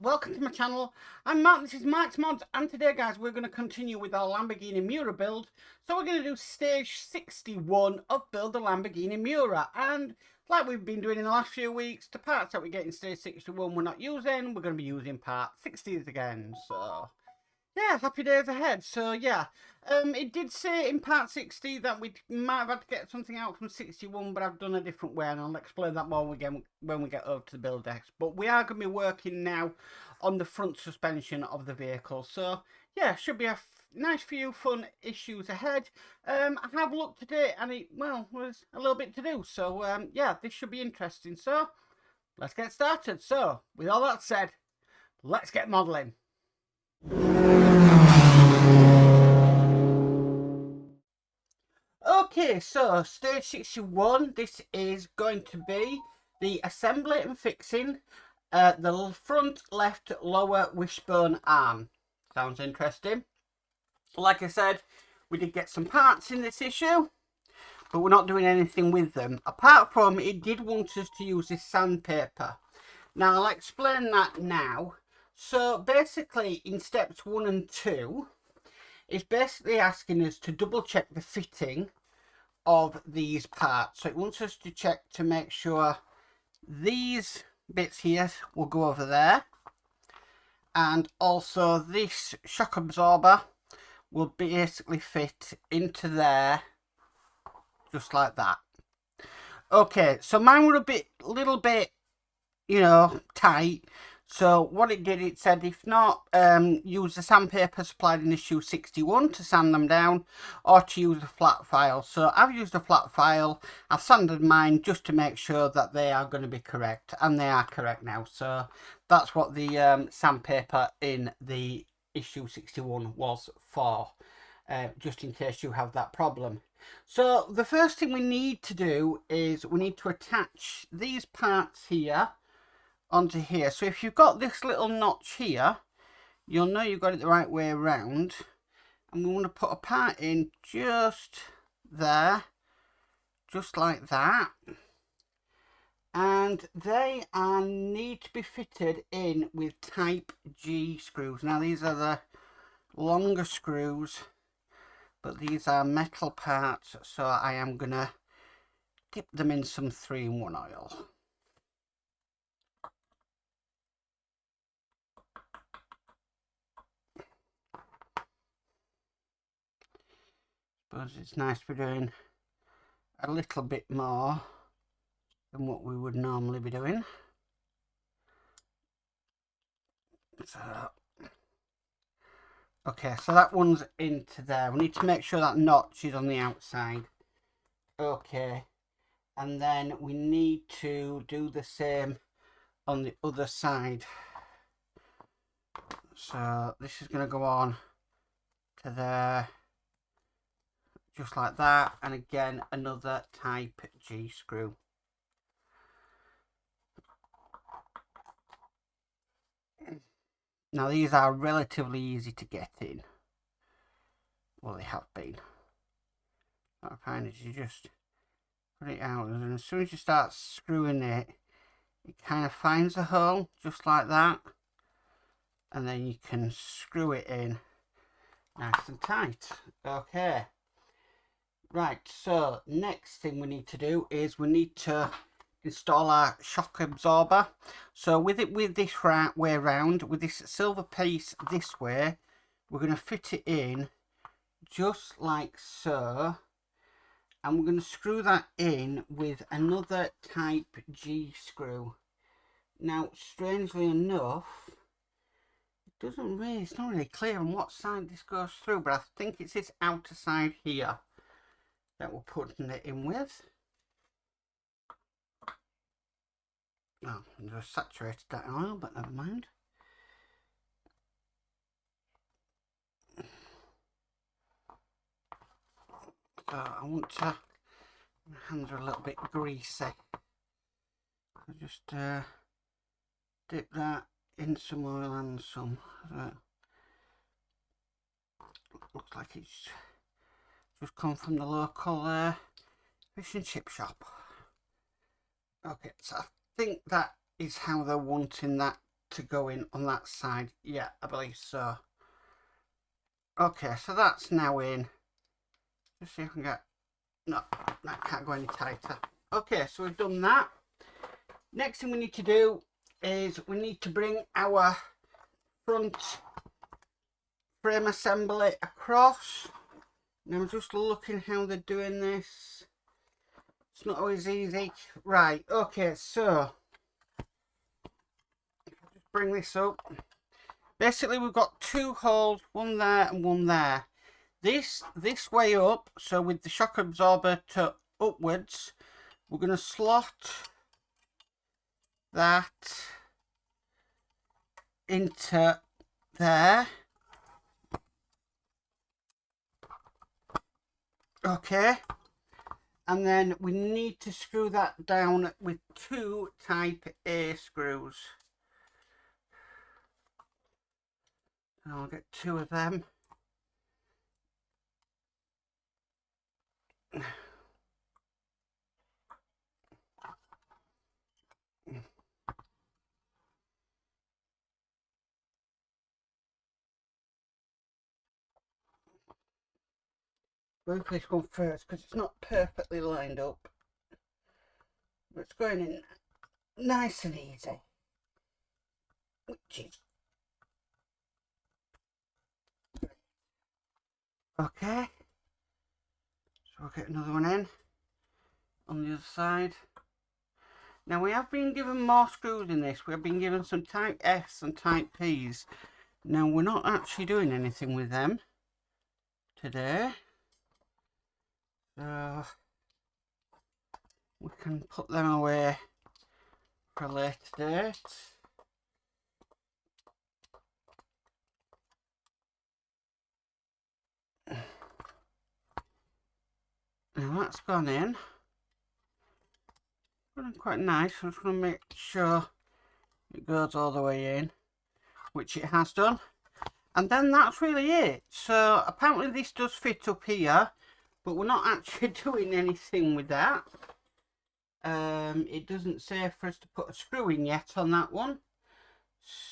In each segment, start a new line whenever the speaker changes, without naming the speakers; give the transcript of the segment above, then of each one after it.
welcome to my channel. I'm Mark, this is Mark's Mods, and today guys we're going to continue with our Lamborghini Miura build. So we're going to do stage 61 of Build a Lamborghini Miura, and like we've been doing in the last few weeks, the parts that we get in stage 61 we're not using, we're going to be using part 60s again. So yeah, happy days ahead. So yeah, it did say in part 60 that we might have had to get something out from 61, but I've done a different way, and I'll explain that more when we get over to the build decks. But we are going to be working now on the front suspension of the vehicle. So yeah, should be a nice few fun issues ahead. I have looked at it, and it, well, was a little bit to do. So yeah, this should be interesting. So let's get started. So with all that said, let's get modelling. Okay, so stage 61, this is going to be the assembly and fixing the front left lower wishbone arm. Sounds interesting. Like I said, we did get some parts in this issue, but we're not doing anything with them. Apart from, it did want us to use this sandpaper. Now, I'll explain that now. So, basically, in steps 1 and 2, it's basically asking us to double check the fitting of these parts. So it wants us to check to make sure these bits here will go over there, and also this shock absorber will basically fit into there just like that. Okay, so mine were a little bit, you know, tight. So what it did, it said if not, use the sandpaper supplied in issue 61 to sand them down, or to use a flat file. So I've used a flat file. I've sanded mine just to make sure that they are going to be correct, and they are correct now. So that's what the sandpaper in the issue 61 was for, just in case you have that problem. So the first thing we need to do is we need to attach these parts here onto here. So if you've got this little notch here, you'll know you've got it the right way around, and we want to put a part in just there, just like that, and they need to be fitted in with type G screws. Now these are the longer screws, but these are metal parts, so I am gonna dip them in some 3-in-1 oil. But it's nice to be doing a little bit more than what we would normally be doing. So, okay, so that one's into there. We need to make sure that notch is on the outside. Okay, and then we need to do the same on the other side. So this is going to go on to there, just like that, and again another type G screw. Now these are relatively easy to get in. Well, they have been. What I find is you just put it out, and as soon as you start screwing it, it kind of finds a hole just like that, and then you can screw it in nice and tight. Okay. Right, so next thing we need to do is we need to install our shock absorber. So with this way round, with this silver piece this way, we're going to fit it in just like so, and we're going to screw that in with another type G screw. Now strangely enough, it's not really clear on what side this goes through, but I think it's this outer side here that we're putting it in with. Oh, I just saturated that in oil, but never mind. So I want to, my hands are a little bit greasy. I just dip that in some oil and some. Looks like it's just come from the local fish and chip shop. Okay, so I think that is how they're wanting that to go in on that side. Yeah, I believe so. Okay, so that's now in. Just see if I can get... No, that can't go any tighter. Okay, so we've done that. Next thing we need to do is we need to bring our front frame assembly across. Now I'm just looking how they're doing this. It's not always easy. Right, okay, so just bring this up. Basically we've got two holes, one there and one there. This way up, so with the shock absorber to upwards, we're going to slot that into there. Okay, and then we need to screw that down with 2 type A screws. I'll get 2 of them. Going for this one first because it's not perfectly lined up, but it's going in nice and easy, which is okay. So I'll get another one in on the other side. Now we have been given more screws in this. We have been given some type F's and type P's. Now we're not actually doing anything with them today, so we can put them away for a later date. Now that's gone in. Quite nice. I'm just going to make sure it goes all the way in, which it has done. And then that's really it. So apparently this does fit up here, but we're not actually doing anything with that. It doesn't say for us to put a screw in yet on that one.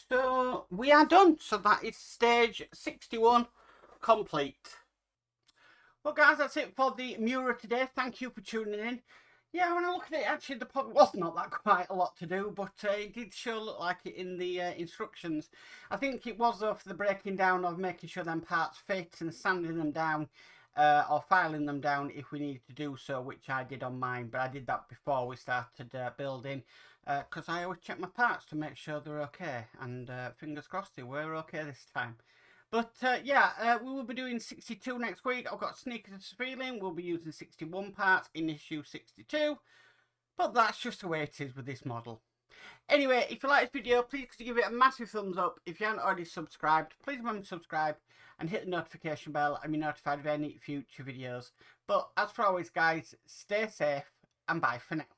So we are done. So that is stage 61 complete. Well guys, that's it for the Miura today. Thank you for tuning in. Yeah, when I look at it, actually there probably was not that quite a lot to do, but it did sure look like it in the instructions. I think it was for the breaking down of making sure them parts fit and sanding them down or filing them down if we needed to do so, which I did on mine, but I did that before we started building, because I always check my parts to make sure they're okay, and fingers crossed they were okay this time. But yeah, we will be doing 62 next week. I've got sneakers feeling. We'll be using 61 parts in issue 62. But that's just the way it is with this model. Anyway, if you like this video, please give it a massive thumbs up. If you haven't already subscribed, please remember to subscribe and hit the notification bell and be notified of any future videos. But as for always guys, stay safe and bye for now.